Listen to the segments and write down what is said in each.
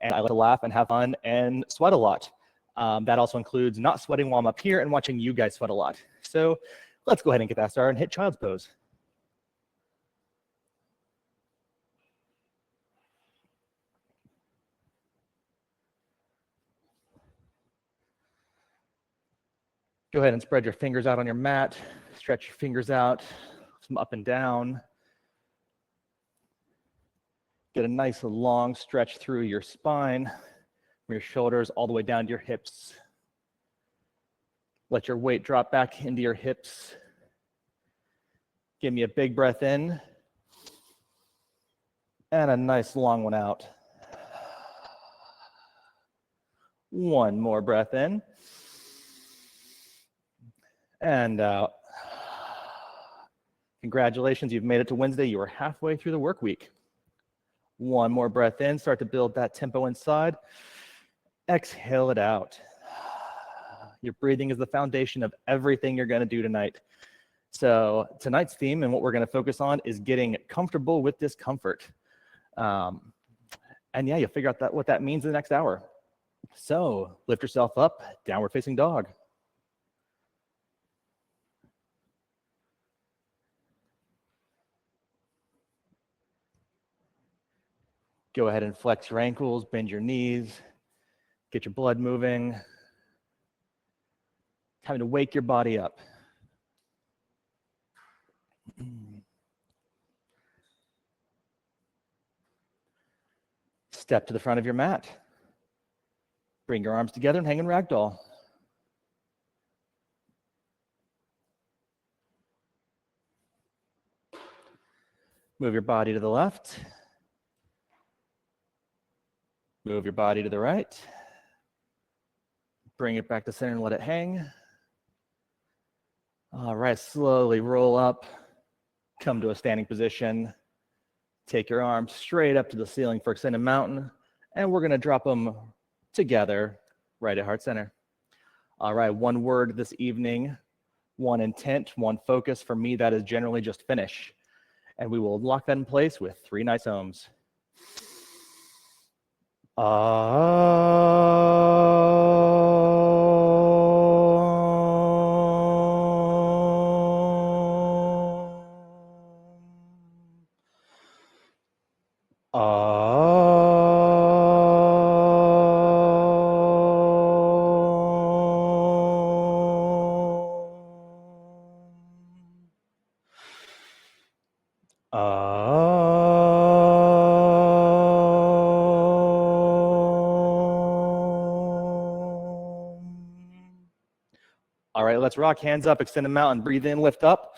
and I like to laugh and have fun and sweat a lot. That also includes not sweating while I'm up here and watching you guys sweat a lot. So let's go ahead and get that started and hit child's pose. Go ahead and spread your fingers out on your mat. Stretch your fingers out, some up and down. Get a nice long stretch through your spine, from your shoulders all the way down to your hips. Let your weight drop back into your hips. Give me a big breath in and a nice long one out. One more breath in and out. Congratulations, you've made it to Wednesday. You are halfway through the work week. One more breath in, start to build that tempo inside. Exhale it out. Your breathing is the foundation of everything you're going to do tonight. So tonight's theme and what we're going to focus on is getting comfortable with discomfort. And yeah, you'll figure out what that means in the next hour. So lift yourself up, downward facing dog. Go ahead and flex your ankles, bend your knees, get your blood moving. Time to wake your body up. Step to the front of your mat. Bring your arms together and hang in ragdoll. Move your body to the left. Move your body to the right. Bring it back to center and let it hang. All right, slowly roll up. Come to a standing position. Take your arms straight up to the ceiling for extended mountain, and we're going to drop them together right at heart center. All right, one word this evening, one intent, one focus. For me, that is generally just finish. And we will lock that in place with 3 nice ohms. All right, let's rock. Hands up, extend the mountain. Breathe in, lift up.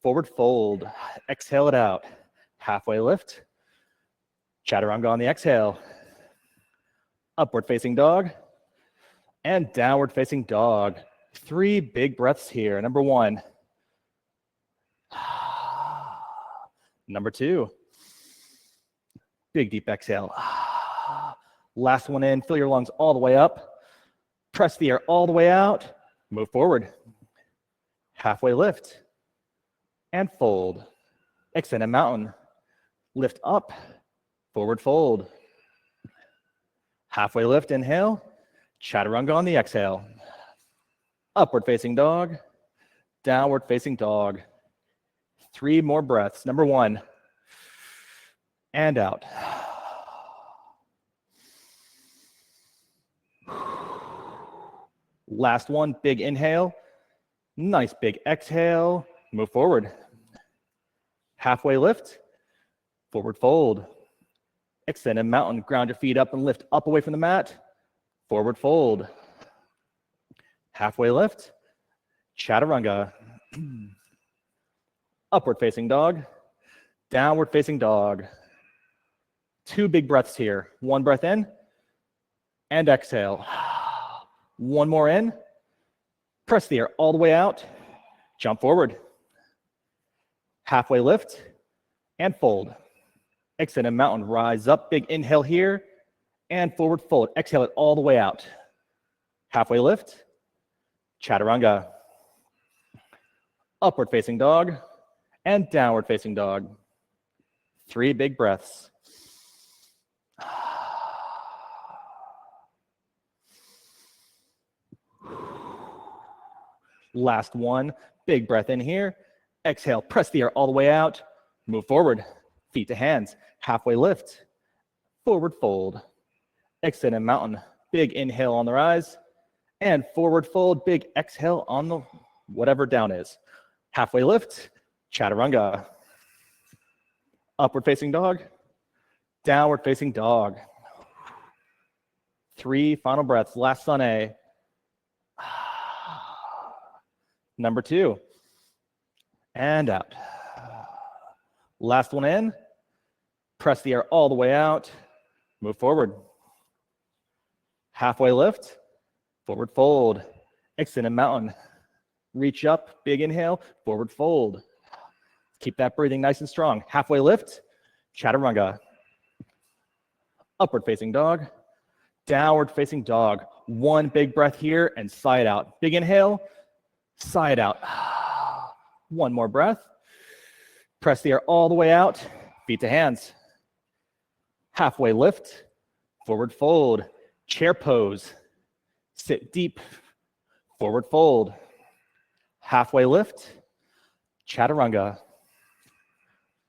Forward fold. Exhale it out. Halfway lift. Chaturanga on the exhale. Upward facing dog. And downward facing dog. 3 big breaths here. Number 1. Number 2. Big deep exhale. Last one in. Fill your lungs all the way up. Press the air all the way out. Move forward. Halfway lift. And fold. Extend a mountain. Lift up. Forward fold. Halfway lift. Inhale. Chaturanga on the exhale. Upward facing dog. Downward facing dog. 3 more breaths. Number 1. And out. Last one, big inhale. Nice big exhale. Move forward. Halfway lift. Forward fold. Extend a mountain. Ground your feet up and lift up away from the mat. Forward fold. Halfway lift. Chaturanga. Upward facing dog. Downward facing dog. 2 big breaths here. 1 breath in and exhale. 1 more in. Press the air all the way out. Jump forward. Halfway lift and fold. Extend a mountain. Rise up. Big inhale here and forward fold. Exhale it all the way out. Halfway lift. Chaturanga. Upward facing dog and downward facing dog. 3 big breaths. Last one, big breath in here. Exhale, press the air all the way out. Move forward, feet to hands, halfway lift, forward fold, extended mountain, big inhale on the rise, and forward fold, big exhale on the whatever down is. Halfway lift, chaturanga. Upward facing dog, downward facing dog. 3 final breaths, last sun A. Number 2, and out. Last one in, press the air all the way out, move forward. Halfway lift, forward fold, extended mountain. Reach up, big inhale, forward fold. Keep that breathing nice and strong. Halfway lift, chaturanga. Upward facing dog, downward facing dog. 1 big breath here and side out. Big inhale, side out. 1 more breath. Press the air all the way out, feet to hands. Halfway lift, forward fold, chair pose. Sit deep, forward fold. Halfway lift, chaturanga.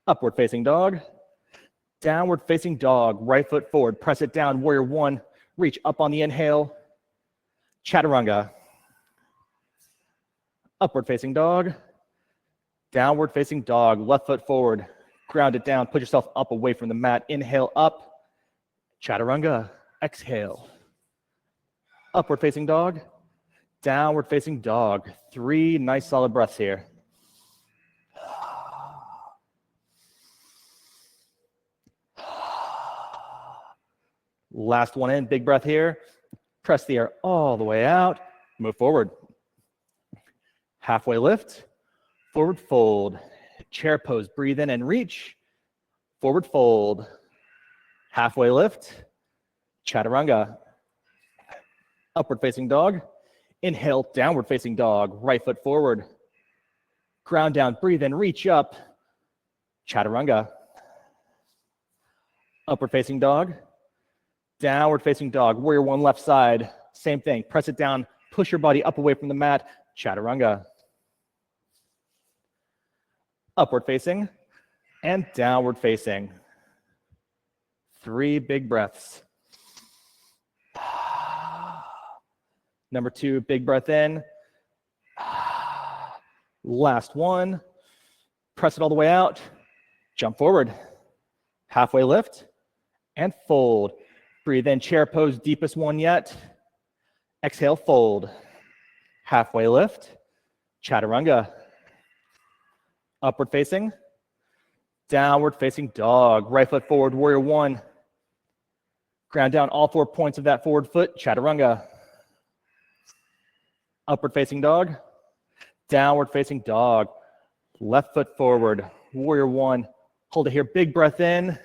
Upward facing dog, downward facing dog. Right foot forward, press it down, warrior 1. Reach up on the inhale, chaturanga. Upward facing dog, downward facing dog. Left foot forward, ground it down, put yourself up away from the mat. Inhale up, chaturanga. Exhale. Upward facing dog, downward facing dog. 3 nice solid breaths here. Last one in, big breath here. Press the air all the way out, move forward. Halfway lift, forward fold. Chair pose, breathe in and reach. Forward fold. Halfway lift, chaturanga. Upward facing dog. Inhale, downward facing dog. Right foot forward. Ground down, breathe in, reach up. Chaturanga. Upward facing dog. Downward facing dog. Warrior 1 left side. Same thing. Press it down. Push your body up away from the mat. Chaturanga. Upward facing and downward facing. 3 big breaths. Number 2, big breath in. Last one. Press it all the way out. Jump forward. Halfway lift and fold. Breathe in, chair pose, deepest one yet. Exhale, fold. Halfway lift, chaturanga. Upward facing, downward facing dog. Right foot forward, warrior 1. Ground down all 4 points of that forward foot, chaturanga. Upward facing dog, downward facing dog. Left foot forward, warrior 1. Hold it here, big breath in,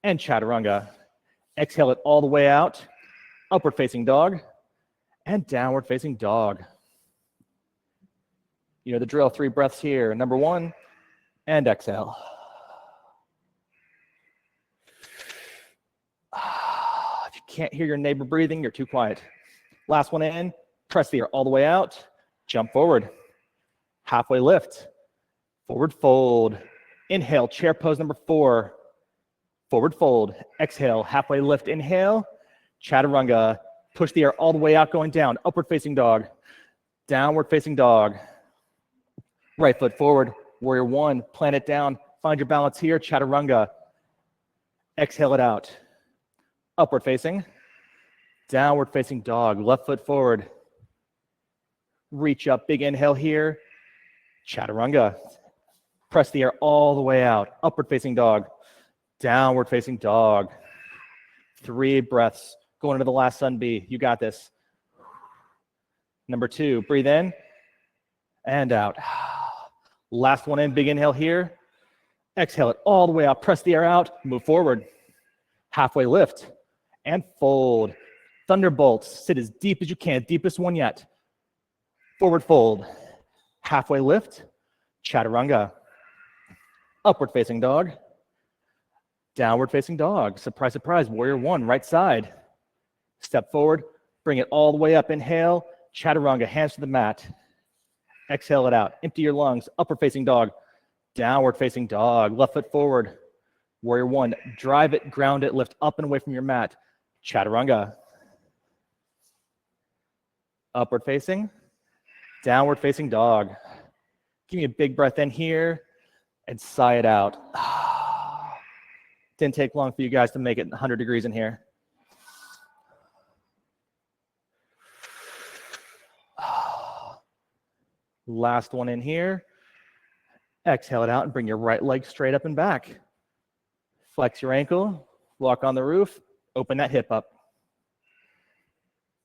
and chaturanga. Exhale it all the way out, upward facing dog, and downward facing dog. You know the drill, 3 breaths here. Number 1, and exhale. If you can't hear your neighbor breathing, you're too quiet. Last one in, press the air all the way out, jump forward. Halfway lift, forward fold. Inhale, chair pose number 4. Forward fold, exhale, halfway lift, inhale, chaturanga. Push the air all the way out, going down, upward facing dog, downward facing dog. Right foot forward, warrior 1, plant it down, find your balance here, chaturanga. Exhale it out. Upward facing, downward facing dog, left foot forward. Reach up, big inhale here, chaturanga. Press the air all the way out, upward facing dog, downward facing dog. 3 breaths. Going into the last sun B. You got this. Number 2, breathe in and out. Last one in, big inhale here. Exhale it all the way out. Press the air out. Move forward. Halfway lift and fold. Thunderbolts. Sit as deep as you can. Deepest one yet. Forward fold. Halfway lift. Chaturanga. Upward facing dog. Downward facing dog. Surprise, surprise. Warrior 1, right side. Step forward. Bring it all the way up. Inhale. Chaturanga. Hands to the mat. Exhale it out. Empty your lungs. Upward facing dog. Downward facing dog. Left foot forward. Warrior one. Drive it, ground it, lift up and away from your mat. Chaturanga. Upward facing. Downward facing dog. Give me a big breath in here and sigh it out. Didn't take long for you guys to make it 100 degrees in here. Last one in here. Exhale it out and bring your right leg straight up and back. Flex your ankle, walk on the roof, open that hip up.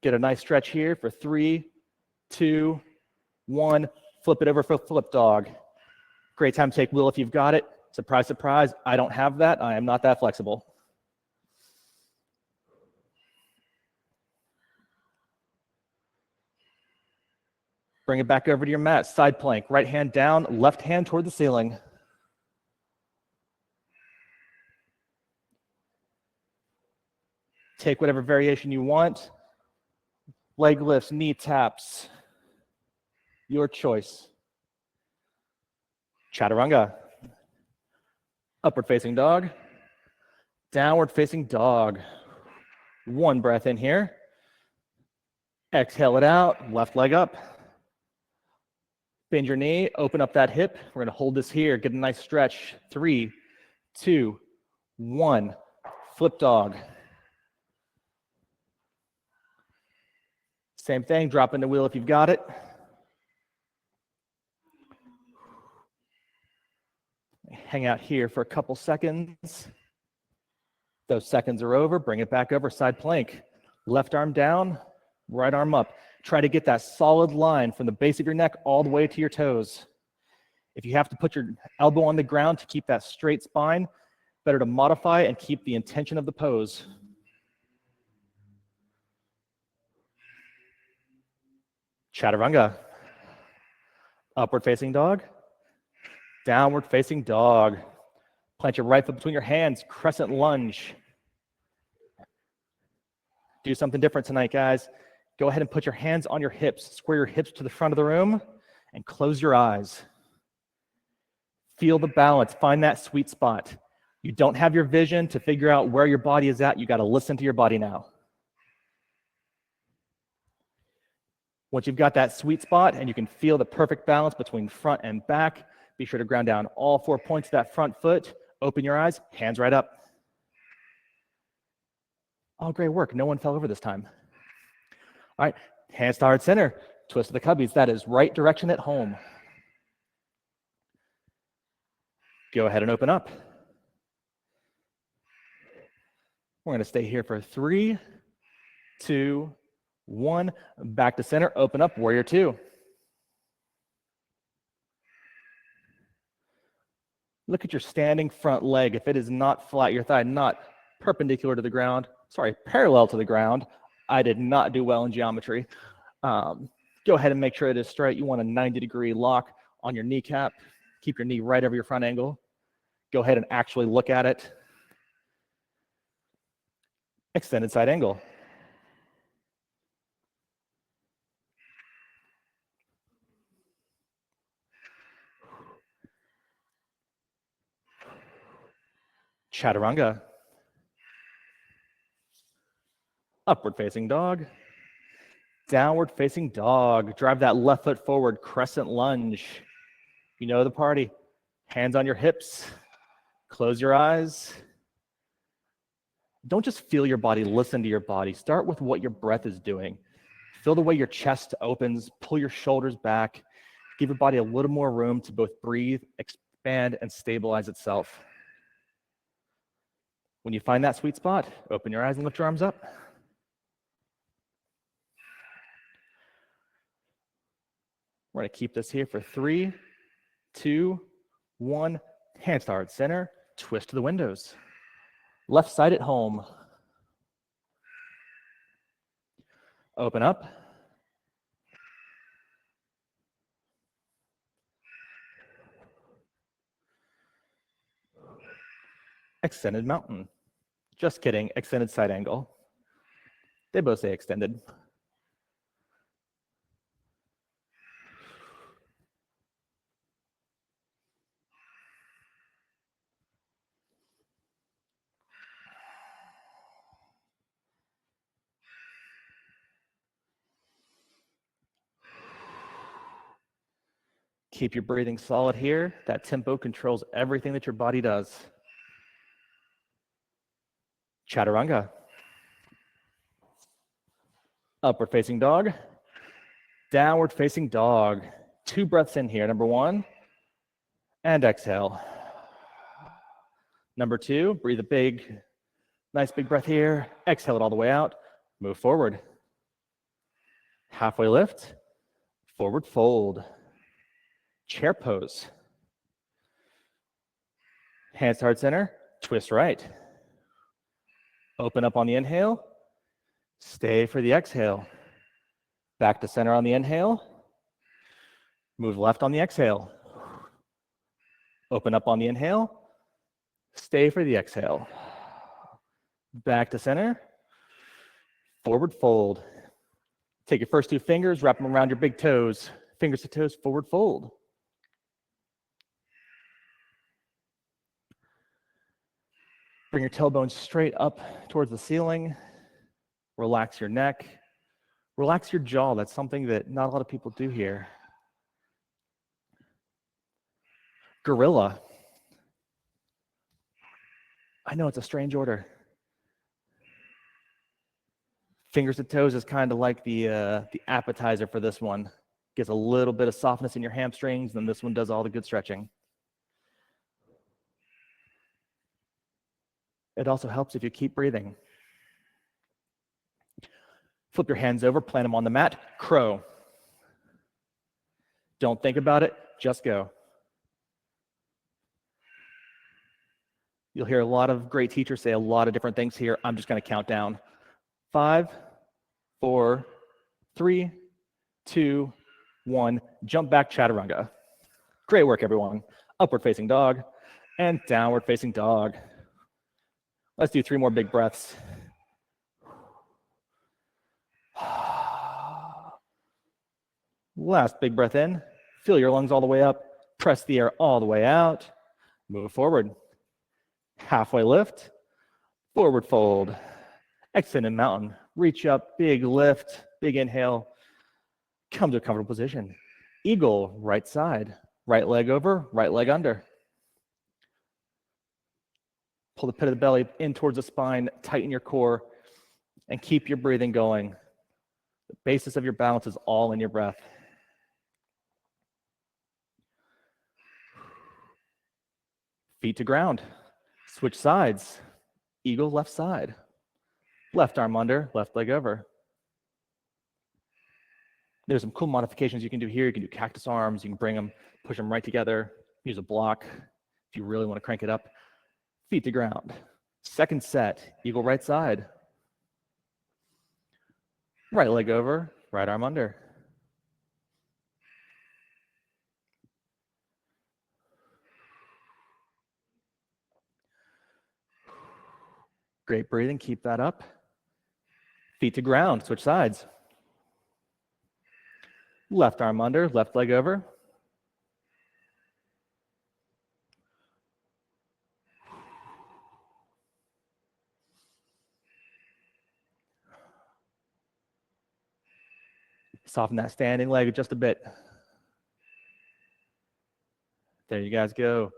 Get a nice stretch here for 3, 2, 1. Flip it over for flip dog. Great time to take wheel if you've got it. Surprise, surprise, I don't have that. I am not that flexible. Bring it back over to your mat. Side plank, right hand down, left hand toward the ceiling. Take whatever variation you want. Leg lifts, knee taps. Your choice. Chaturanga. Upward facing dog. Downward facing dog. One breath in here. Exhale it out. Left leg up. Bend your knee. Open up that hip. We're going to hold this here. Get a nice stretch. 3, 2, 1. Flip dog. Same thing. Drop in the wheel if you've got it. Hang out here for a couple seconds. Those seconds are over. Bring it back over. Side plank. Left arm down, right arm up. Try to get that solid line from the base of your neck all the way to your toes. If you have to put your elbow on the ground to keep that straight spine, better to modify and keep the intention of the pose. Chaturanga. Upward facing dog. Downward facing dog. Plant your right foot between your hands. Crescent lunge. Do something different tonight, guys. Go ahead and put your hands on your hips. Square your hips to the front of the room and close your eyes. Feel the balance. Find that sweet spot. You don't have your vision to figure out where your body is at. You got to listen to your body now. Once you've got that sweet spot and you can feel the perfect balance between front and back, be sure to ground down all 4 points of that front foot. Open your eyes, hands right up. Oh, great work. No one fell over this time. All right, hands to heart center. Twist of the cubbies. That is right direction at home. Go ahead and open up. We're going to stay here for 3, 2, 1. Back to center. Open up. Warrior two. Look at your standing front leg. If it is not flat, your thigh not perpendicular to the ground, parallel to the ground. I did not do well in geometry. Go ahead and make sure it is straight. You want a 90-degree lock on your kneecap. Keep your knee right over your front ankle. Go ahead and actually look at it. Extended side angle. Chaturanga. Upward facing dog. Downward facing dog. Drive that left foot forward. Crescent lunge. You know the party. Hands on your hips. Close your eyes. Don't just feel your body, listen to your body. Start with what your breath is doing. Feel the way your chest opens. Pull your shoulders back. Give your body a little more room to both breathe, expand, and stabilize itself. When you find that sweet spot, open your eyes and lift your arms up. We're going to keep this here for 3, 2, 1. Hands to heart center. Twist to the windows. Left side at home. Open up. Extended mountain. Just kidding. Extended side angle. They both say extended. Keep your breathing solid here. That tempo controls everything that your body does. Chaturanga. Upward facing dog. Downward facing dog. 2 breaths in here. Number 1. And exhale. Number 2, breathe a nice big breath here. Exhale it all the way out. Move forward. Halfway lift. Forward fold. Chair pose. Hands to heart center. Twist right. Open up on the inhale. Stay for the exhale. Back to center on the inhale. Move left on the exhale. Open up on the inhale. Stay for the exhale. Back to center. Forward fold. Take your first 2 fingers, wrap them around your big toes. Fingers to toes, forward fold. Bring your tailbones straight up towards the ceiling. Relax your neck. Relax your jaw. That's something that not a lot of people do here. Gorilla. I know it's a strange order. Fingers to toes is kind of like the appetizer for this one. Gets a little bit of softness in your hamstrings, and this one does all the good stretching. It also helps if you keep breathing. Flip your hands over, plant them on the mat. Crow. Don't think about it, just go. You'll hear a lot of great teachers say a lot of different things here. I'm just going to count down. 5, 4, 3, 2, 1. Jump back, chaturanga. Great work, everyone. Upward facing dog and downward facing dog. Let's do 3 more big breaths. Last big breath in. Fill your lungs all the way up. Press the air all the way out. Move forward. Halfway lift. Forward fold. Extended mountain. Reach up. Big lift. Big inhale. Come to a comfortable position. Eagle, right side. Right leg over. Right leg under. Pull the pit of the belly in towards the spine. Tighten your core. And keep your breathing going. The basis of your balance is all in your breath. Feet to ground. Switch sides. Eagle, left side. Left arm under, left leg over. There's some cool modifications you can do here. You can do cactus arms. You can bring them, push them right together. Use a block if you really want to crank it up. Feet to ground. Second set. Eagle, right side. Right leg over, right arm under. Great breathing, keep that up. Feet to ground, switch sides. Left arm under, left leg over. Soften that standing leg just a bit. There you guys go.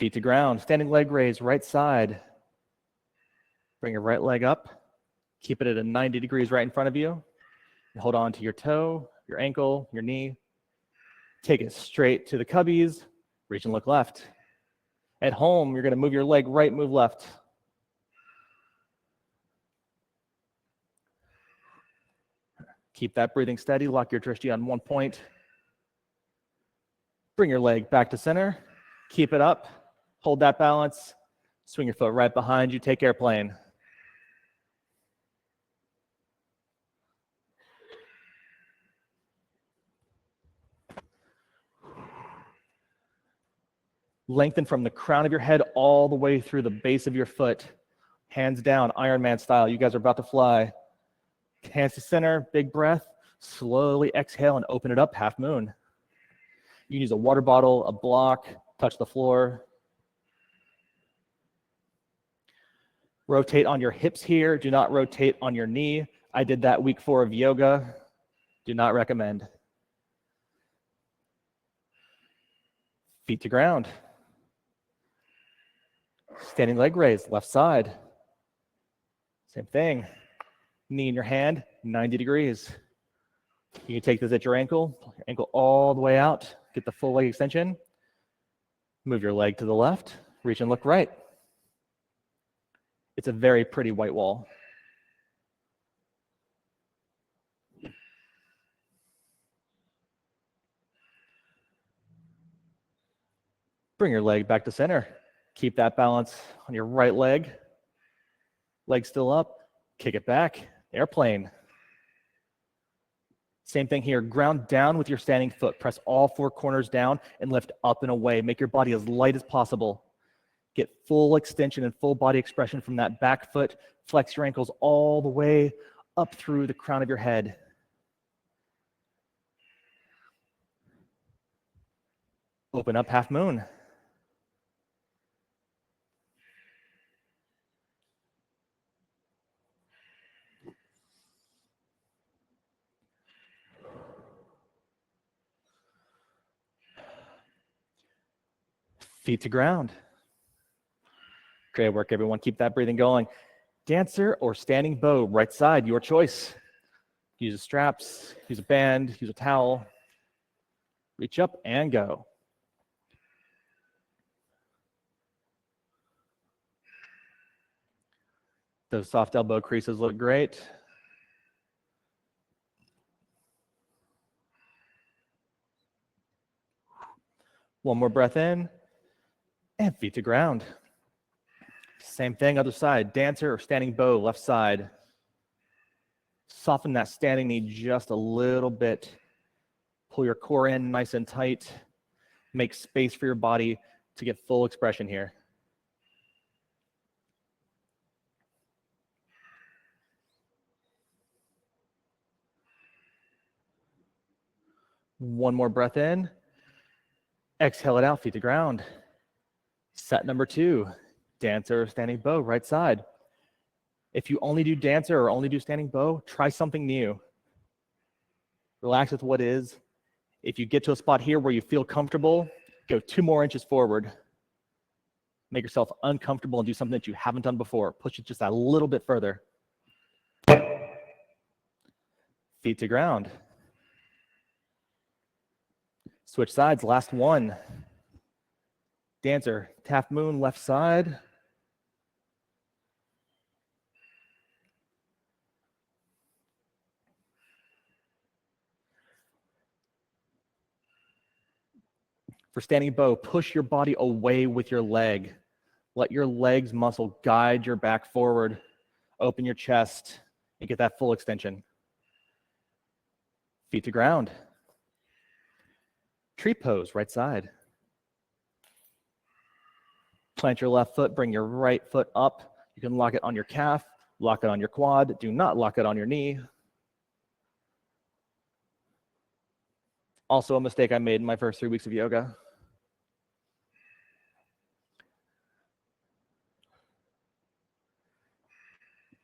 Feet to ground, standing leg raise, right side. Bring your right leg up. Keep it at a 90 degrees right in front of you. Hold on to your toe, your ankle, your knee. Take it straight to the cubbies. Reach and look left. At home, you're going to move your leg right, move left. Keep that breathing steady. Lock your drishti on one point. Bring your leg back to center. Keep it up. Hold that balance. Swing your foot right behind you. Take airplane. Lengthen from the crown of your head all the way through the base of your foot. Hands down, Iron Man style. You guys are about to fly. Hands to center, big breath. Slowly exhale and open it up, half moon. You can use a water bottle, a block, touch the floor. Rotate on your hips here. Do not rotate on your knee. I did that week 4 of yoga. Do not recommend. Feet to ground. Standing leg raise, left side. Same thing. Knee in your hand, 90 degrees. You can take this at your ankle all the way out, get the full leg extension. Move your leg to the left, reach and look right. It's a very pretty white wall. Bring your leg back to center. Keep that balance on your right leg. Leg still up, kick it back, airplane. Same thing here, ground down with your standing foot. Press all four corners down and lift up and away. Make your body as light as possible. Get full extension and full body expression from that back foot. Flex your ankles all the way up through the crown of your head. Open up half moon. Feet to ground. Great work, everyone. Keep that breathing going. Dancer or standing bow, right side, your choice. Use the straps, use a band, use a towel. Reach up and go. Those soft elbow creases look great. One more breath in, and feet to ground. Same thing, other side. Dancer or standing bow, left side. Soften that standing knee just a little bit. Pull your core in nice and tight. Make space for your body to get full expression here. One more breath in. Exhale it out, feet to ground. Set number 2, dancer or standing bow, right side. If you only do dancer or only do standing bow, try something new. Relax with what is. If you get to a spot here where you feel comfortable, go 2 more inches forward. Make yourself uncomfortable and do something that you haven't done before. Push it just a little bit further. Feet to ground. Switch sides, last one. Dancer, half moon, left side. For standing bow, push your body away with your leg. Let your legs muscle guide your back forward. Open your chest and get that full extension. Feet to ground. Tree pose, right side. Plant your left foot, bring your right foot up. You can lock it on your calf, lock it on your quad. Do not lock it on your knee. Also a mistake I made in my first 3 weeks of yoga.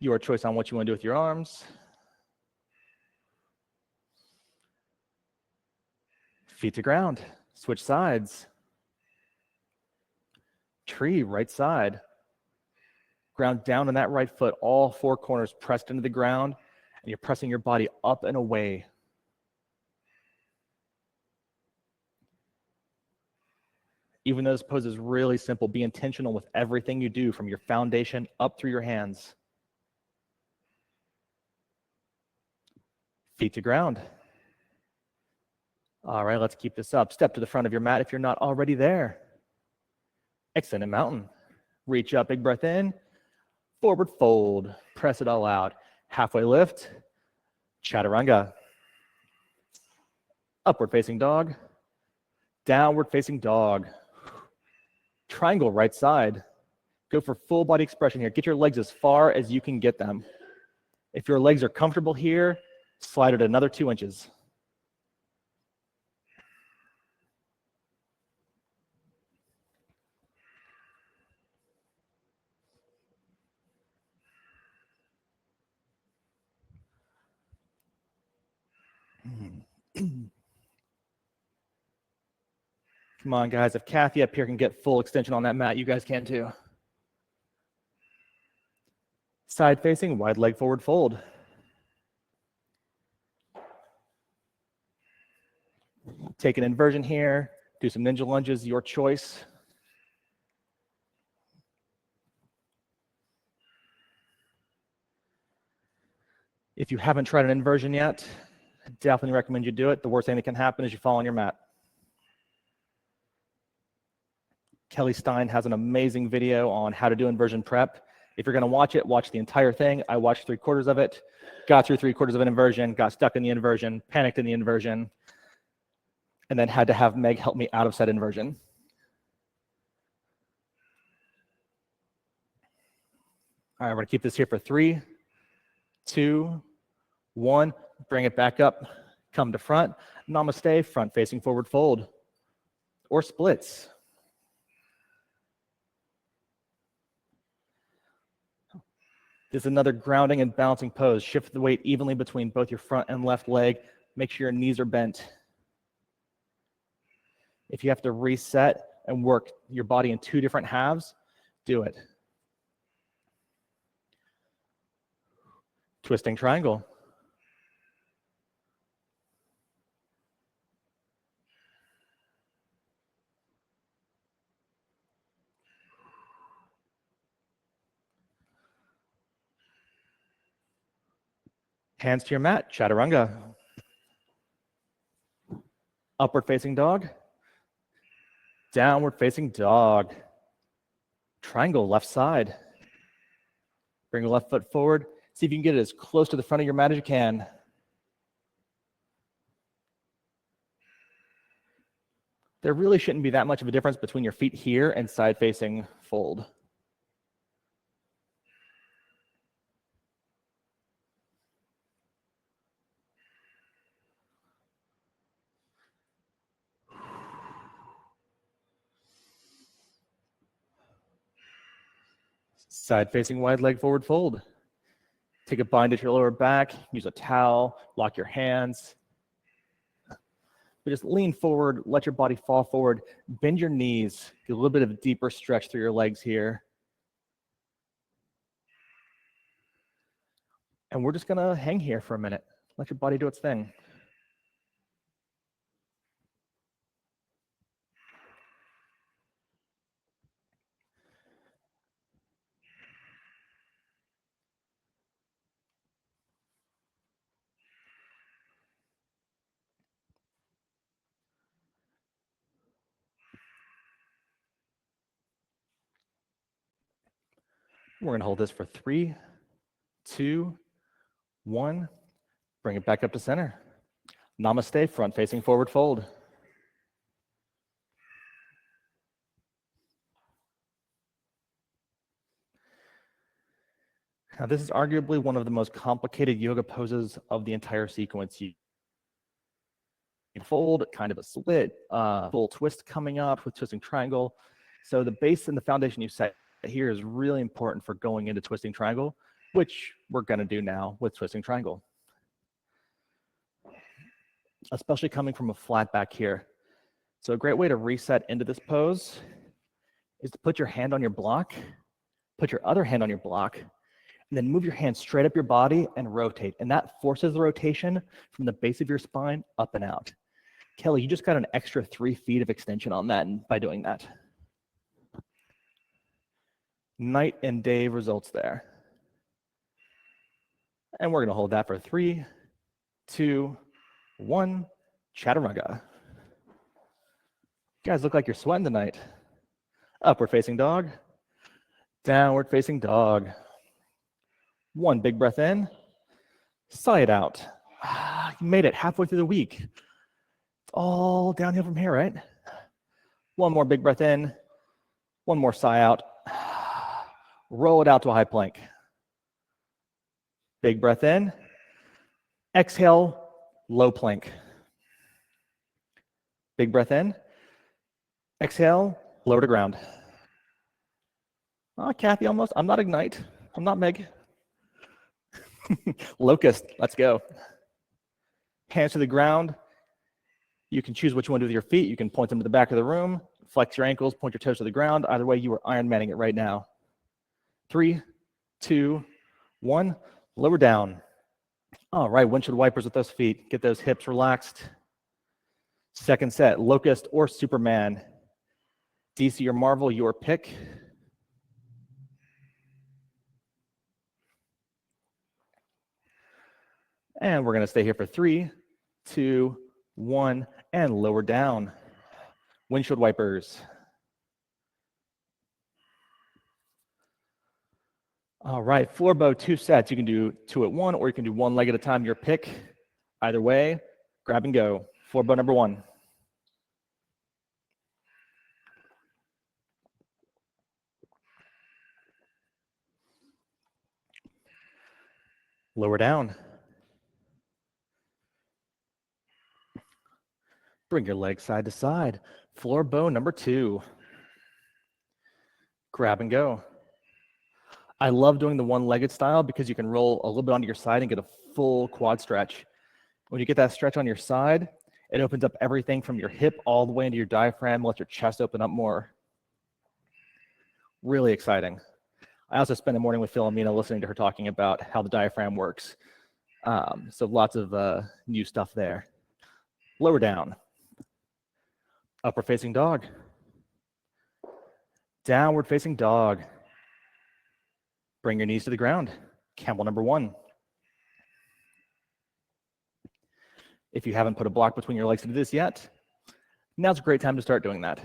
Your choice on what you want to do with your arms. Feet to ground. Switch sides. Tree, right side. Ground down on that right foot, all 4 corners pressed into the ground, and you're pressing your body up and away. Even though this pose is really simple, be intentional with everything you do from your foundation up through your hands. Feet to ground. All right, let's keep this up. Step to the front of your mat if you're not already there. Extended mountain. Reach up, big breath in. Forward fold. Press it all out. Halfway lift. Chaturanga. Upward facing dog. Downward facing dog. Triangle, right side. Go for full body expression here. Get your legs as far as you can get them. If your legs are comfortable here, slide it another 2 inches. Come on, guys. If Kathy up here can get full extension on that mat, you guys can too. Side facing, wide leg forward fold. Take an inversion here. Do some ninja lunges, your choice. If you haven't tried an inversion yet, I definitely recommend you do it. The worst thing that can happen is you fall on your mat. Kelly Stein has an amazing video on how to do inversion prep. If you're going to watch it, watch the entire thing. I watched 3/4 of it, got through 3/4 of an inversion, got stuck in the inversion, panicked in the inversion, and then had to have Meg help me out of said inversion. All right, we're going to keep this here for 3, 2, 1. Bring it back up, come to front. Namaste, front facing forward fold, or splits. This is another grounding and balancing pose. Shift the weight evenly between both your front and left leg. Make sure your knees are bent. If you have to reset and work your body in 2 different halves, do it. Twisting triangle. Hands to your mat, chaturanga. Upward facing dog. Downward facing dog. Triangle left side. Bring your left foot forward. See if you can get it as close to the front of your mat as you can. There really shouldn't be that much of a difference between your feet here and side facing fold. Side facing wide leg forward fold. Take a bind at your lower back, use a towel, lock your hands. But just lean forward, let your body fall forward, bend your knees, get a little bit of a deeper stretch through your legs here. And we're just gonna hang here for a minute. Let your body do its thing. We're gonna hold this for 3, 2, 1. Bring it back up to center. Namaste, front facing forward fold. Now, this is arguably one of the most complicated yoga poses of the entire sequence. You fold, kind of a split, full twist coming up with twisting triangle. So the base and the foundation you set here is really important for going into twisting triangle, which we're going to do now with twisting triangle. Especially coming from a flat back here. So a great way to reset into this pose is to put your hand on your block, put your other hand on your block, and then move your hand straight up your body and rotate. And that forces the rotation from the base of your spine up and out. Kelly, you just got an extra 3 feet of extension on that by doing that. Night and day results there. And we're going to hold that for 3, 2, 1, chaturanga. You guys look like you're sweating tonight. Upward facing dog, downward facing dog. 1 big breath in, sigh it out. You made it halfway through the week. It's all downhill from here, right? 1 more big breath in, 1 more sigh out. Roll it out to a high plank. Big breath in, exhale, low plank. Big breath in, exhale, lower to ground. Kathy, almost. I'm not Ignite. I'm not Meg. Locust, let's go. Hands to the ground. You can choose what you want to do with your feet. You can point them to the back of the room, flex your ankles, point your toes to the ground. Either way, you are Iron Manning it right now. 3, 2, 1, lower down. All right, windshield wipers with those feet. Get those hips relaxed. Second set, Locust or Superman. DC or Marvel, your pick. And we're going to stay here for 3, 2, 1, and lower down. Windshield wipers. All right, floor bow, 2 sets. You can do 2 at 1, or you can do 1 leg at a time, your pick. Either way, grab and go. Floor bow number 1. Lower down. Bring your legs side to side. Floor bow number 2. Grab and go. I love doing the one-legged style because you can roll a little bit onto your side and get a full quad stretch. When you get that stretch on your side, it opens up everything from your hip all the way into your diaphragm, lets your chest open up more. Really exciting. I also spent the morning with Philomena listening to her talking about how the diaphragm works. So lots of new stuff there. Lower down. Upward facing dog. Downward facing dog. Bring your knees to the ground. Camel number 1. If you haven't put a block between your legs to do this yet, now's a great time to start doing that.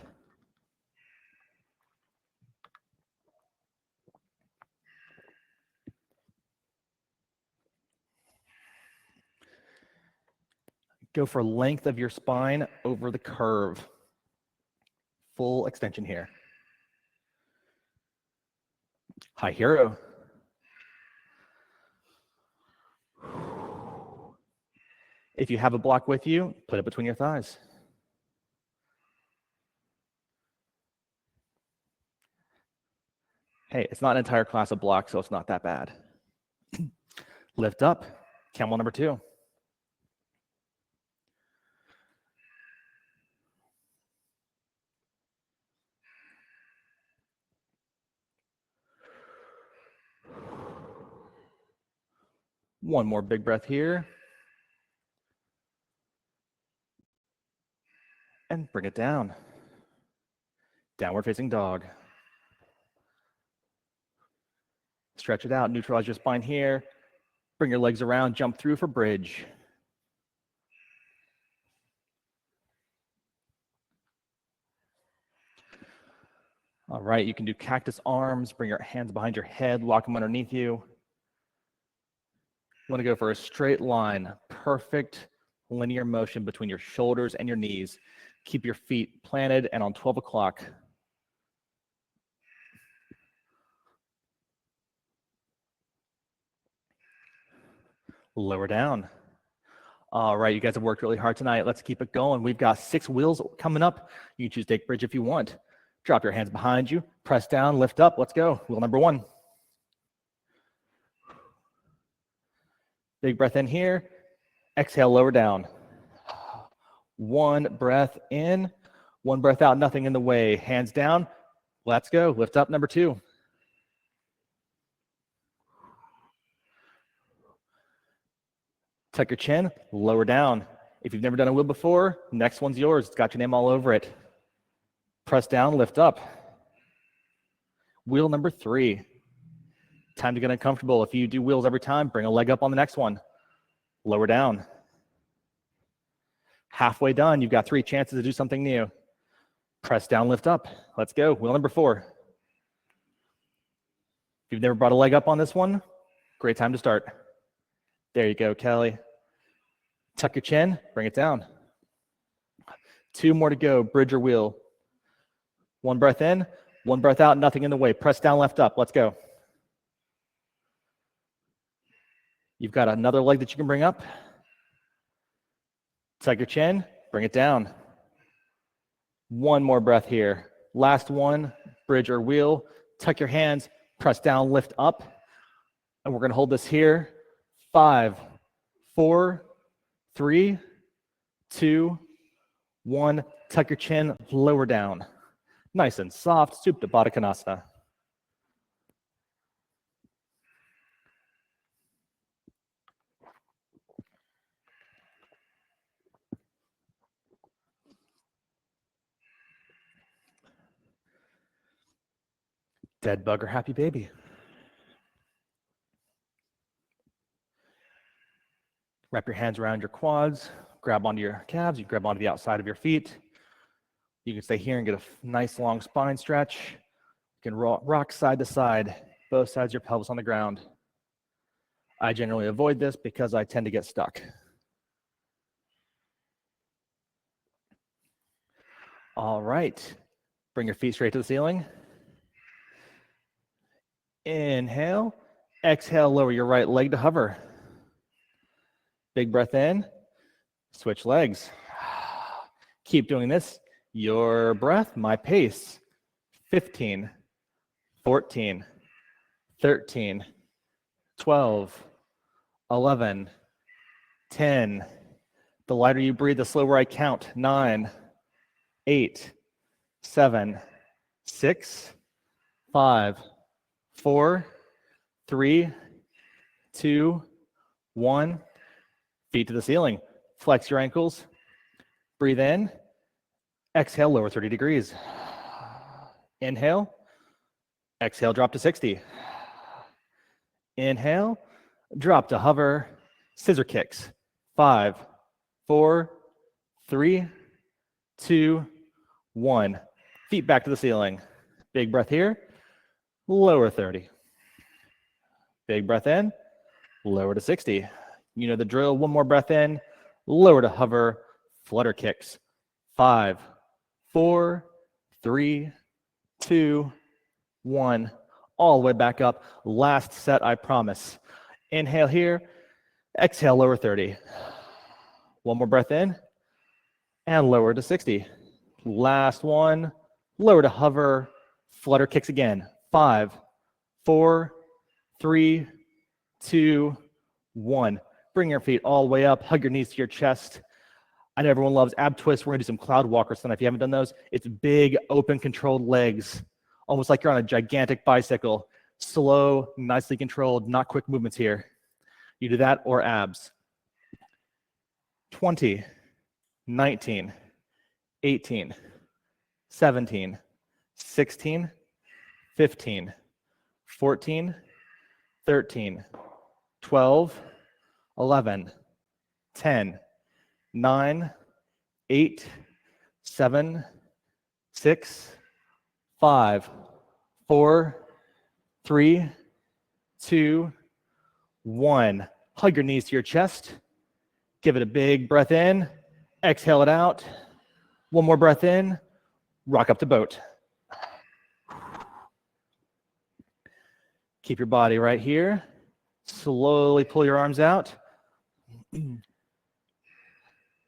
Go for length of your spine over the curve. Full extension here. High hero. If you have a block with you, put it between your thighs. Hey, it's not an entire class of blocks, so it's not that bad. Lift up, camel number 2. One more big breath here. And bring it down. Downward facing dog. Stretch it out, neutralize your spine here. Bring your legs around, jump through for bridge. All right, you can do cactus arms, bring your hands behind your head, lock them underneath you. You want to go for a straight line, perfect linear motion between your shoulders and your knees. Keep your feet planted and on 12 o'clock. Lower down. All right, you guys have worked really hard tonight. Let's keep it going. We've got 6 wheels coming up. You can choose take bridge if you want. Drop your hands behind you, press down, lift up. Let's go. Wheel number 1. Big breath in here. Exhale, lower down. 1 breath in, 1 breath out, nothing in the way. Hands down. Let's go. Lift up number 2. Tuck your chin, lower down. If you've never done a wheel before, next one's yours. It's got your name all over it. Press down, lift up. Wheel number 3. Time to get uncomfortable. If you do wheels every time, bring a leg up on the next one. Lower down. Halfway done, you've got 3 chances to do something new. Press down, lift up. Let's go. Wheel number 4. If you've never brought a leg up on this one, great time to start. There you go, Kelly. Tuck your chin, bring it down. 2 more to go, bridge or wheel. 1 breath in, 1 breath out, nothing in the way. Press down, left up, let's go. You've got another leg that you can bring up. Tuck your chin, bring it down. 1 more breath here. Last one, bridge or wheel. Tuck your hands, press down, lift up. And we're gonna hold this here. 5, 4, 3, 2, 1. Tuck your chin, lower down. Nice and soft, Supta Baddha Konasana. Dead bug or happy baby. Wrap your hands around your quads, grab onto your calves, you grab onto the outside of your feet. You can stay here and get a nice long spine stretch. You can rock side to side, both sides of your pelvis on the ground. I generally avoid this because I tend to get stuck. All right, bring your feet straight to the ceiling. Inhale, exhale, lower your right leg to hover. Big breath in, switch legs. Keep doing this. Your breath, my pace. 15, 14, 13, 12, 11, 10. The lighter you breathe, the slower I count. 9, 8, 7, 6, 5, 4, 3, 2, 1. Feet to the ceiling. Flex your ankles. Breathe in. Exhale, lower 30 degrees. Inhale. Exhale, drop to 60. Inhale, drop to hover. Scissor kicks. 5, 4, 3, 2, 1. Feet back to the ceiling. Big breath here. Lower 30. Big breath in. Lower to 60. You know the drill. One more breath in. Lower to hover. Flutter kicks. 5, 4, 3, 2, 1. All the way back up. Last set, I promise. Inhale here. Exhale, lower 30. One more breath in. And lower to 60. Last one. Lower to hover. Flutter kicks again. 5, 4, 3, 2, 1. Bring your feet all the way up. Hug your knees to your chest. I know everyone loves ab twists. We're going to do some cloud walkers tonight. If you haven't done those, it's big, open, controlled legs, almost like you're on a gigantic bicycle. Slow, nicely controlled, not quick movements here. You do that or abs. 20, 19, 18, 17, 16, 15, 14, 13, 12, 11, 10, 9, 8, 7, 6, 5, 4, 3, 2, 1. Hug your knees to your chest. Give it a big breath in. Exhale it out. One more breath in. Rock up to boat. Keep your body right here. Slowly pull your arms out.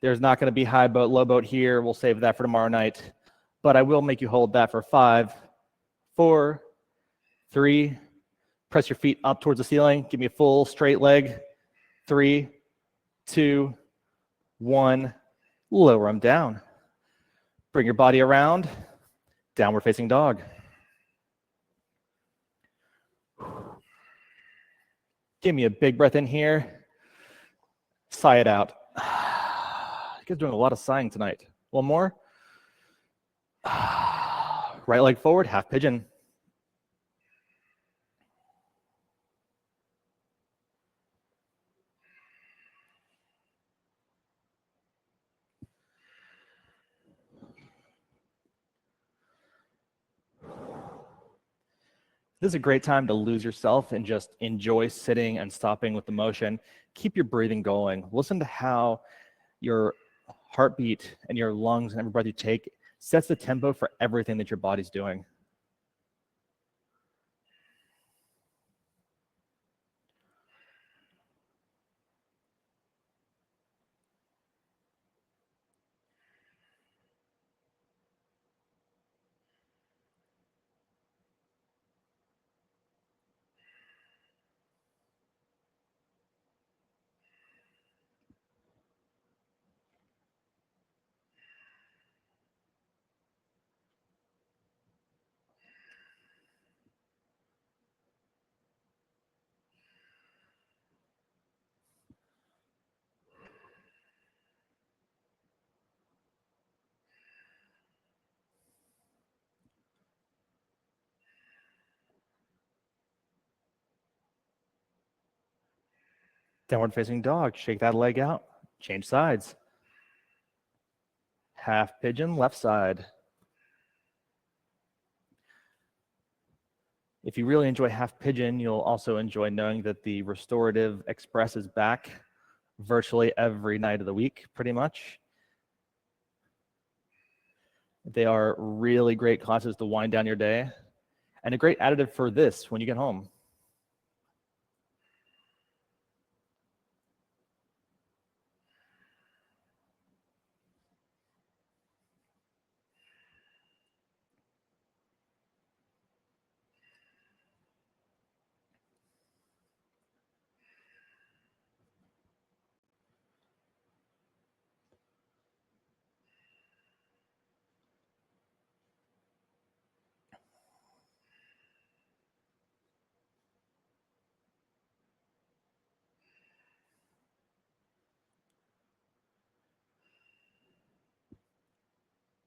There's not going to be high boat, low boat here. We'll save that for tomorrow night. But I will make you hold that for 5, 4, 3. Press your feet up towards the ceiling. Give me a full straight leg. 3, 2, 1. Lower them down. Bring your body around. Downward facing dog. Give me a big breath in here. Sigh it out. You guys are doing a lot of sighing tonight. One more. Right leg forward, half pigeon. This is a great time to lose yourself and just enjoy sitting and stopping with the motion. Keep your breathing going. Listen to how your heartbeat and your lungs and every breath you take sets the tempo for everything that your body's doing. Downward facing dog. Shake that leg out. Change sides. Half pigeon, left side. If you really enjoy half pigeon, you'll also enjoy knowing that the Restorative Express is back virtually every night of the week, pretty much. They are really great classes to wind down your day and a great additive for this when you get home.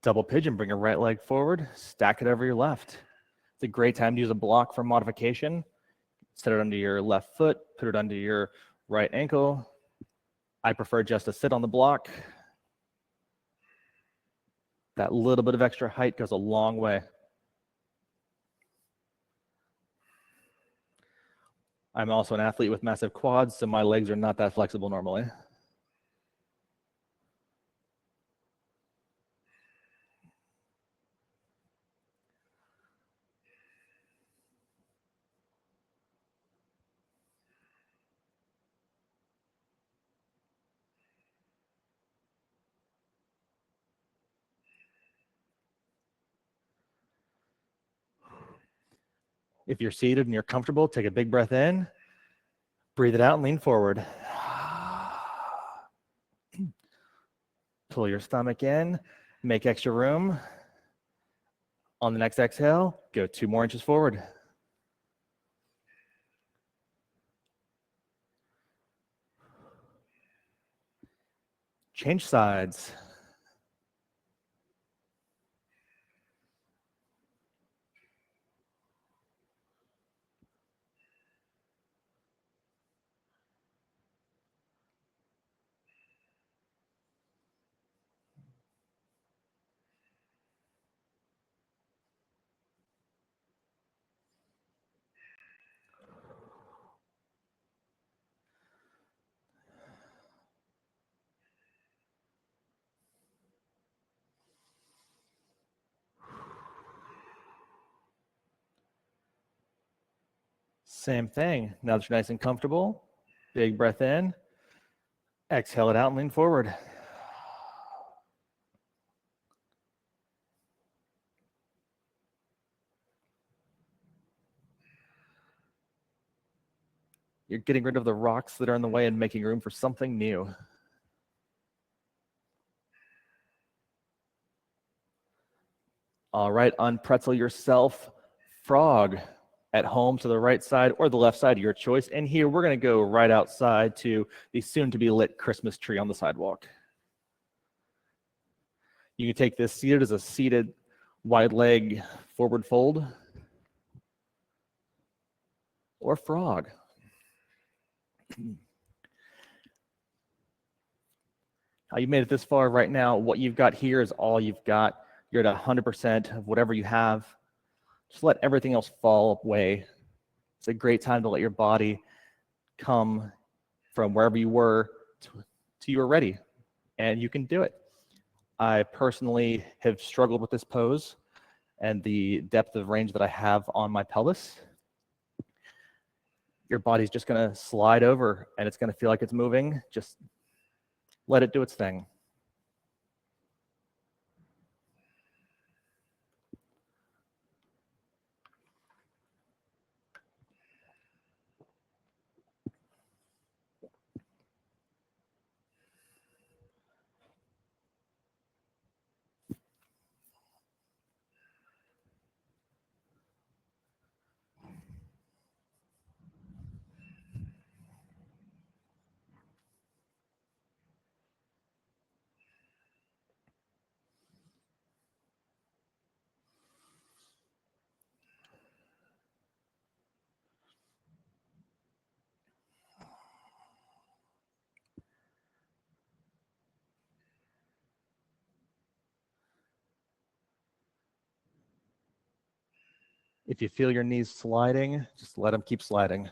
Double pigeon, bring your right leg forward, stack it over your left. It's a great time to use a block for modification. Set it under your left foot, put it under your right ankle. I prefer just to sit on the block. That little bit of extra height goes a long way. I'm also an athlete with massive quads, so my legs are not that flexible normally. If you're seated and you're comfortable, take a big breath in, breathe it out and lean forward. Pull your stomach in, make extra room. On the next exhale, go 2 more inches forward. Change sides. Same thing. Now that you're nice and comfortable, big breath in, exhale it out and lean forward. You're getting rid of the rocks that are in the way and making room for something new. All right, unpretzel yourself. Frog at home to the right side or the left side, your choice. And here we're going to go right outside to the soon-to-be lit Christmas tree on the sidewalk. You can take this seated as a seated wide leg forward fold or frog. You made it this far right now. What you've got here is all you've got. You're at 100% of whatever you have. Just let everything else fall away. It's a great time to let your body come from wherever you were to you are ready, and you can do it. I personally have struggled with this pose and the depth of range that I have on my pelvis. Your body's just going to slide over and it's going to feel like it's moving. Just let it do its thing. If you feel your knees sliding, just let them keep sliding.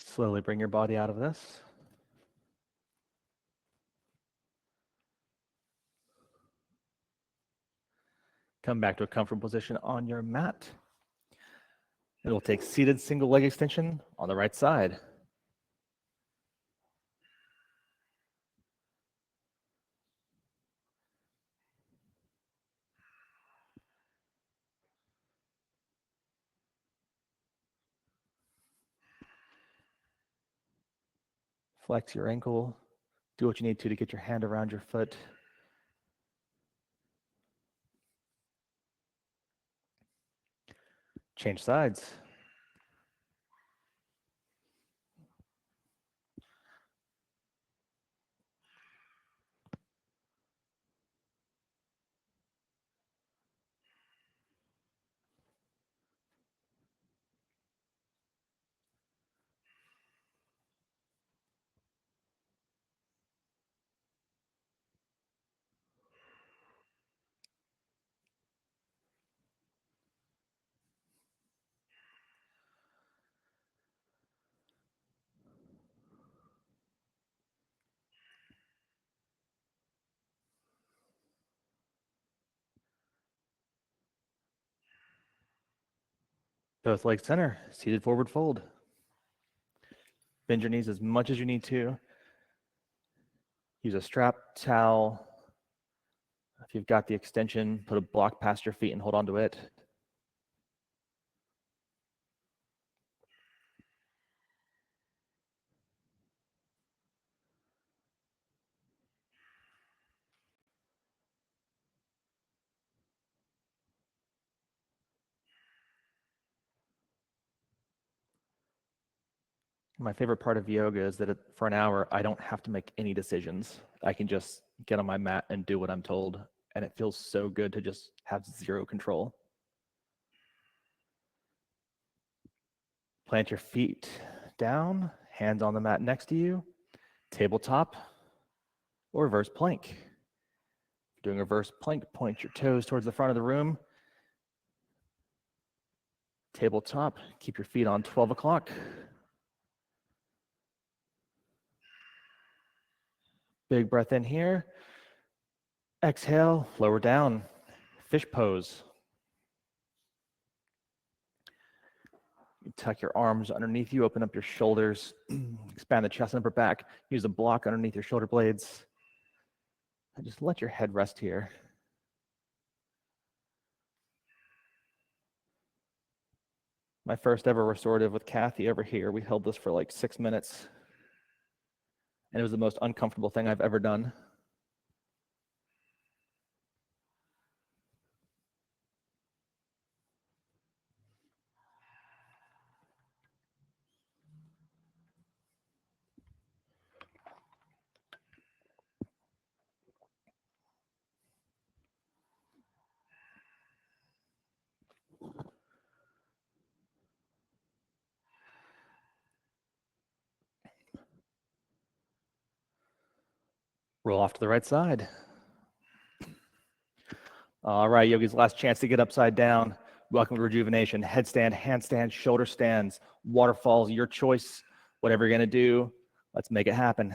Slowly bring your body out of this. Come back to a comfortable position on your mat. It'll take seated single leg extension on the right side. Flex your ankle. Do what you need to get your hand around your foot. Change sides. Both legs center, seated forward fold. Bend your knees as much as you need to. Use a strap, towel. If you've got the extension, put a block past your feet and hold on to it. My favorite part of yoga is that for an hour, I don't have to make any decisions. I can just get on my mat and do what I'm told. And it feels so good to just have zero control. Plant your feet down, hands on the mat next to you, tabletop or reverse plank. Doing reverse plank, point your toes towards the front of the room. Tabletop, keep your feet on 12 o'clock. Big breath in here. Exhale, lower down. Fish pose. You tuck your arms underneath you, open up your shoulders, expand the chest and upper back. Use a block underneath your shoulder blades. And just let your head rest here. My first ever restorative with Kathy over here, we held this for like 6 minutes. And it was the most uncomfortable thing I've ever done. Roll off to the right side. All right, yogis, last chance to get upside down. Welcome to rejuvenation. Headstand, handstand, shoulder stands, waterfalls, your choice. Whatever you're going to do, let's make it happen.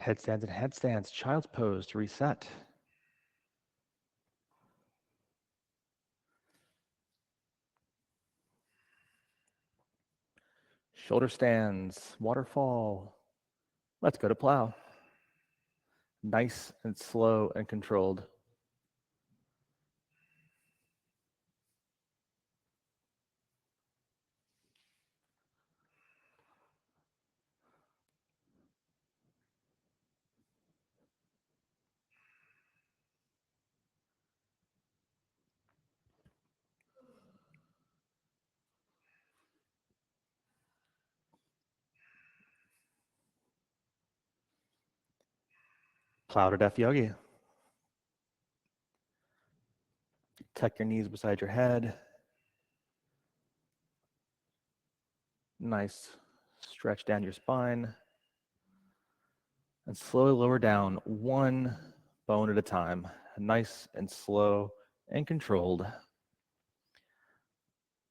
Headstands and headstands, child's pose to reset. Shoulder stands, waterfall. Let's go to plow. Nice and slow and controlled. Plow to death yogi. Tuck your knees beside your head. Nice stretch down your spine. And slowly lower down one bone at a time. Nice and slow and controlled.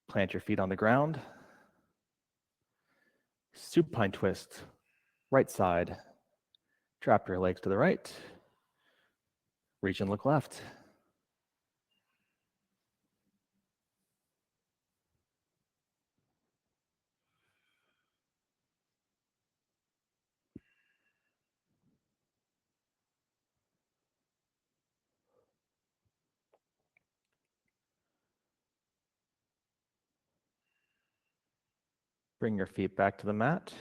Plant your feet on the ground. Supine twist, right side. Drop your legs to the right. Reach and look left. Bring your feet back to the mat.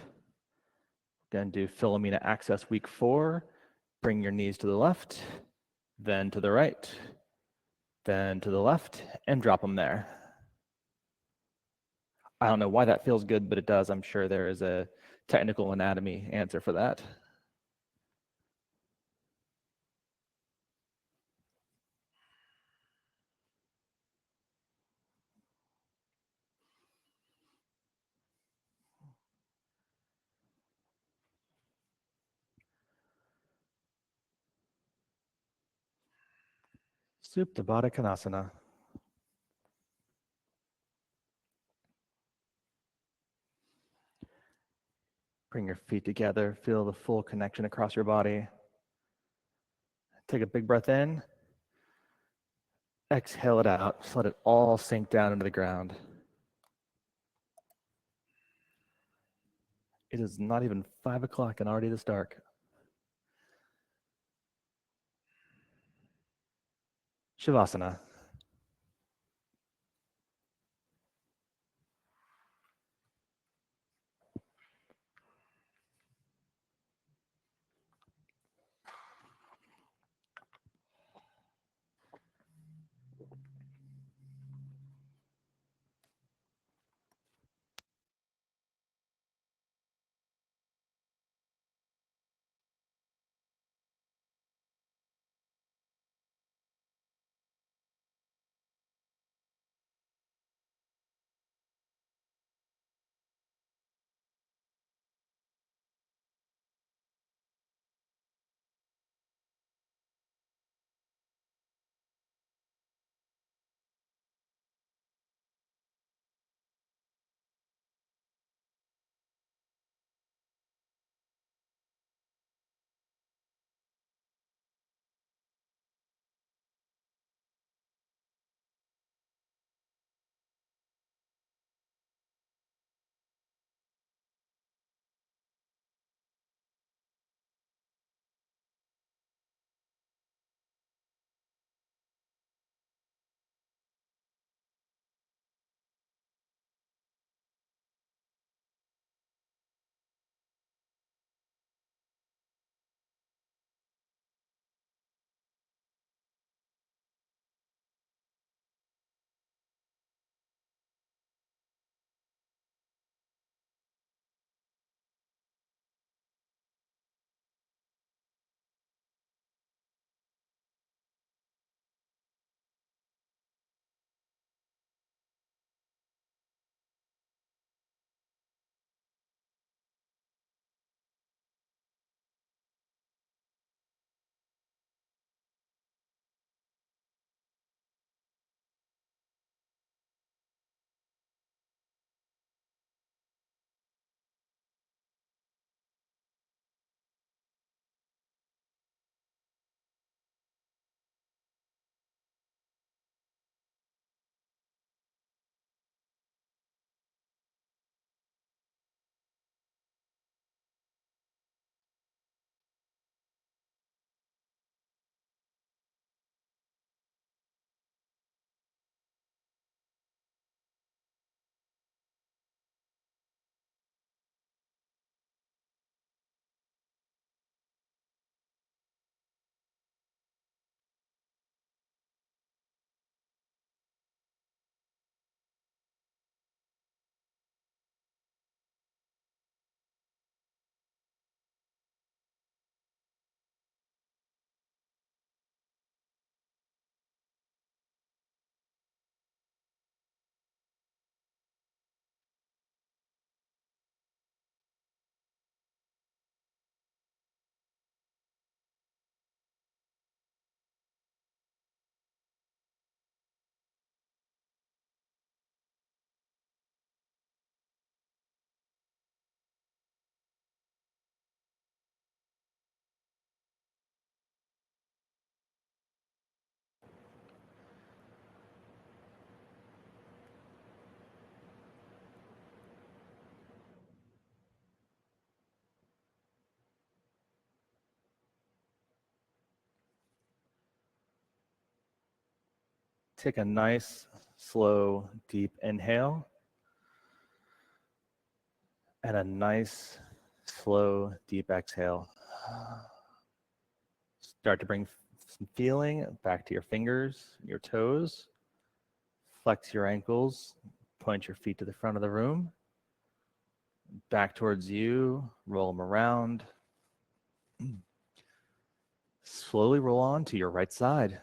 Then do Philomena Access week 4. Bring your knees to the left, then to the right, then to the left, and drop them there. I don't know why that feels good, but it does. I'm sure there is a technical anatomy answer for that. Supta Baddha Konasana. Bring your feet together. Feel the full connection across your body. Take a big breath in. Exhale it out. Just let it all sink down into the ground. It is not even 5 o'clock and already it's dark. Shavasana. Take a nice, slow, deep inhale. And a nice, slow, deep exhale. Start to bring some feeling back to your fingers, your toes. Flex your ankles. Point your feet to the front of the room. Back towards you. Roll them around. Slowly roll on to your right side.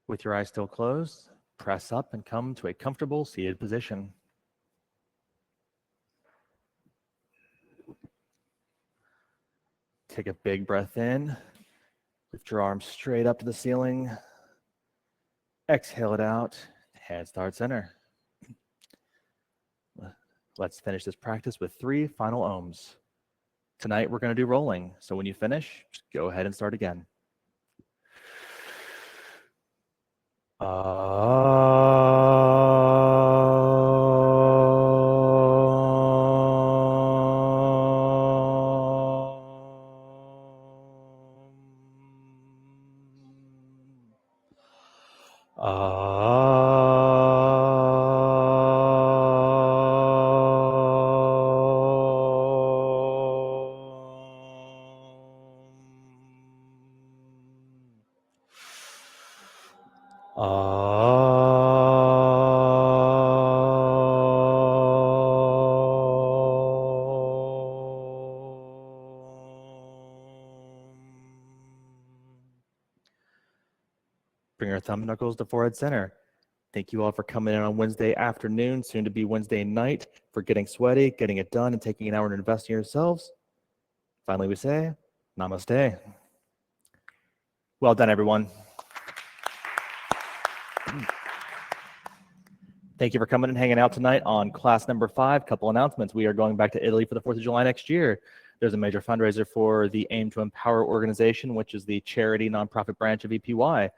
With your eyes still closed, press up and come to a comfortable seated position. Take a big breath in. Lift your arms straight up to the ceiling. Exhale it out. Hands start center. Let's finish this practice with 3 final ohms. Tonight we're going to do rolling. So when you finish, just go ahead and start again. Bring our thumb knuckles to forehead center. Thank you all for coming in on Wednesday afternoon, soon to be Wednesday night, for getting sweaty, getting it done, and taking an hour to invest in yourselves. Finally, we say, namaste. Well done, everyone. Thank you for coming and hanging out tonight on class number 5. Couple announcements. We are going back to Italy for the 4th of July next year. There's a major fundraiser for the Aim to Empower organization, which is the charity nonprofit branch of EPY.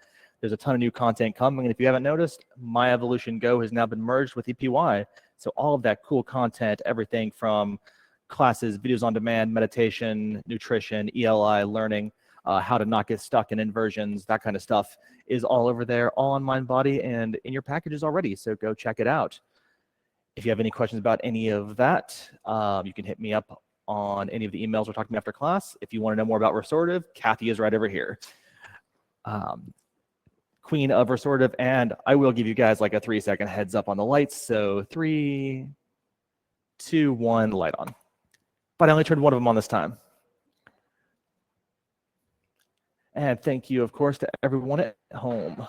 There's a ton of new content coming, and if you haven't noticed, My Evolution Go has now been merged with EPY. So all of that cool content, everything from classes, videos on demand, meditation, nutrition, ELI, learning, how to not get stuck in inversions, that kind of stuff is all over there, all on Mind Body and in your packages already. So go check it out. If you have any questions about any of that, you can hit me up on any of the emails we're talking about after class. If you want to know more about restorative, Kathy is right over here. Queen of restorative, and I will give you guys like a 3-second heads up on the lights. So 3, 2, 1, light on. But I only turned one of them on this time. And thank you, of course, to everyone at home.